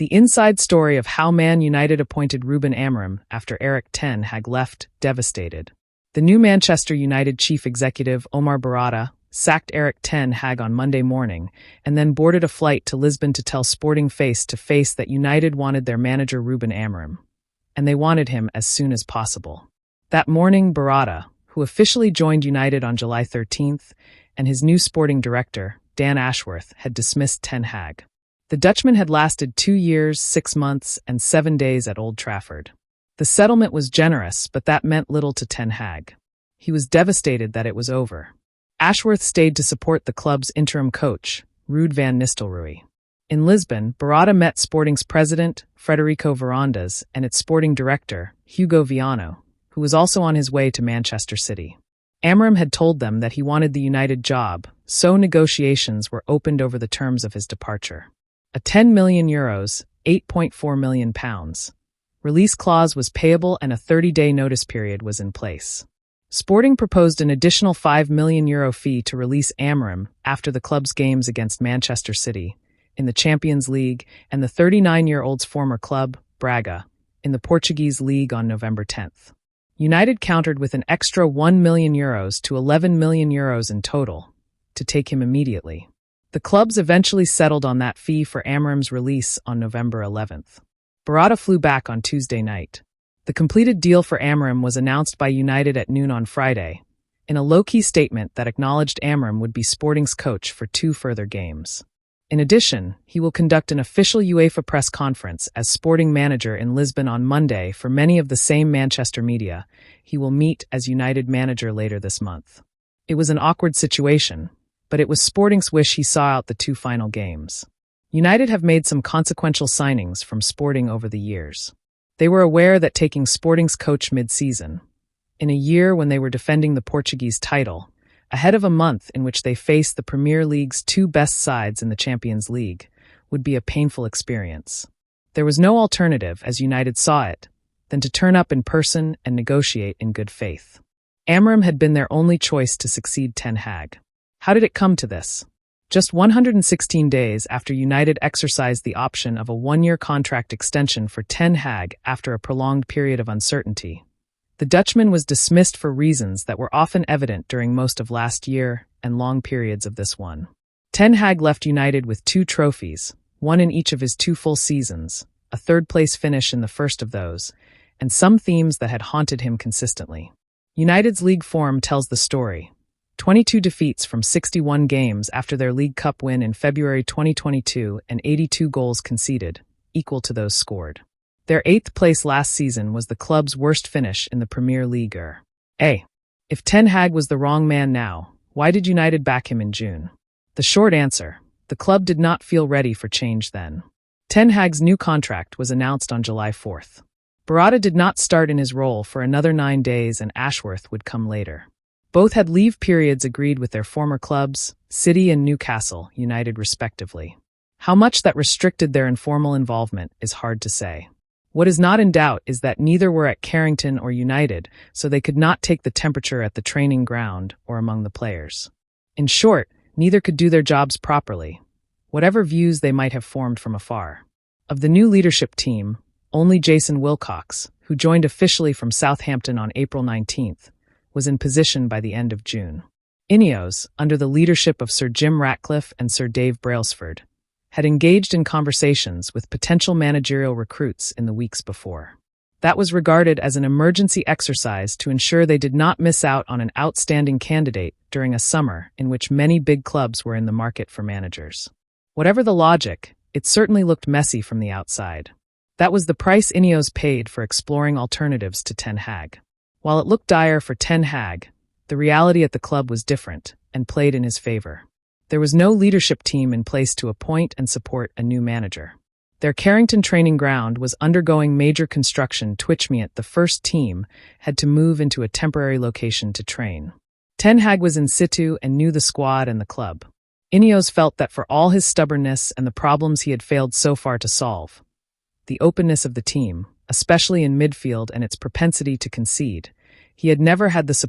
The inside story of how Man United appointed Ruben Amorim after Erik Ten Hag left devastated. The new Manchester United chief executive, Omar Barada, sacked Erik Ten Hag on Monday morning and then boarded a flight to Lisbon to tell Sporting face-to-face that United wanted their manager Ruben Amorim, and they wanted him as soon as possible. That morning, Barada, who officially joined United on July 13th, and his new sporting director, Dan Ashworth, had dismissed Ten Hag. The Dutchman had lasted 2 years, 6 months, and 7 days at Old Trafford. The settlement was generous, but that meant little to Ten Hag. He was devastated that it was over. Ashworth stayed to support the club's interim coach, Ruud van Nistelrooy. In Lisbon, Barada met Sporting's president, Frederico Varandas, and its sporting director, Hugo Viano, who was also on his way to Manchester City. Amorim had told them that he wanted the United job, so negotiations were opened over the terms of his departure. A €10 million, £8.4 million, release clause was payable and a 30-day notice period was in place. Sporting proposed an additional €5 million fee to release Amorim after the club's games against Manchester City, in the Champions League, and the 39-year-old's former club, Braga, in the Portuguese league on November 10th. United countered with an extra €1 million to €11 million in total to take him immediately. The clubs eventually settled on that fee for Amorim's release on November 11th. Barada flew back on Tuesday night. The completed deal for Amorim was announced by United at noon on Friday, in a low-key statement that acknowledged Amorim would be Sporting's coach for 2 further games. In addition, he will conduct an official UEFA press conference as Sporting manager in Lisbon on Monday for many of the same Manchester media. He will meet as United manager later this month. It was an awkward situation, but it was Sporting's wish he saw out the 2 final games. United have made some consequential signings from Sporting over the years. They were aware that taking Sporting's coach mid-season, in a year when they were defending the Portuguese title, ahead of a month in which they faced the Premier League's 2 best sides in the Champions League, would be a painful experience. There was no alternative, as United saw it, than to turn up in person and negotiate in good faith. Amorim had been their only choice to succeed Ten Hag. How did it come to this? Just 116 days after United exercised the option of a 1-year contract extension for Ten Hag after a prolonged period of uncertainty, the Dutchman was dismissed for reasons that were often evident during most of last year and long periods of this one. Ten Hag left United with 2 trophies, one in each of his 2 full seasons, a 3rd-place finish in the first of those, and some themes that had haunted him consistently. United's league form tells the story. 22 defeats from 61 games after their League Cup win in February 2022 and 82 goals conceded, equal to those scored. Their 8th place last season was the club's worst finish in the Premier League. If Ten Hag was the wrong man now, why did United back him in June? The short answer: the club did not feel ready for change then. Ten Hag's new contract was announced on July 4th. Barada did not start in his role for another 9 days and Ashworth would come later. Both had leave periods agreed with their former clubs, City and Newcastle United respectively. How much that restricted their informal involvement is hard to say. What is not in doubt is that neither were at Carrington or United, so they could not take the temperature at the training ground or among the players. In short, neither could do their jobs properly, whatever views they might have formed from afar. Of the new leadership team, only Jason Wilcox, who joined officially from Southampton on April 19th, was in position by the end of June. Ineos, under the leadership of Sir Jim Ratcliffe and Sir Dave Brailsford, had engaged in conversations with potential managerial recruits in the weeks before. That was regarded as an emergency exercise to ensure they did not miss out on an outstanding candidate during a summer in which many big clubs were in the market for managers. Whatever the logic, it certainly looked messy from the outside. That was the price Ineos paid for exploring alternatives to Ten Hag. While it looked dire for Ten Hag, the reality at the club was different and played in his favor. There was no leadership team in place to appoint and support a new manager. Their Carrington training ground was undergoing major construction. Twitchmeat, the first team, had to move into a temporary location to train. Ten Hag was in situ and knew the squad and the club. Ineos felt that for all his stubbornness and the problems he had failed so far to solve, the openness of the team, especially in midfield and its propensity to concede, he had never had the support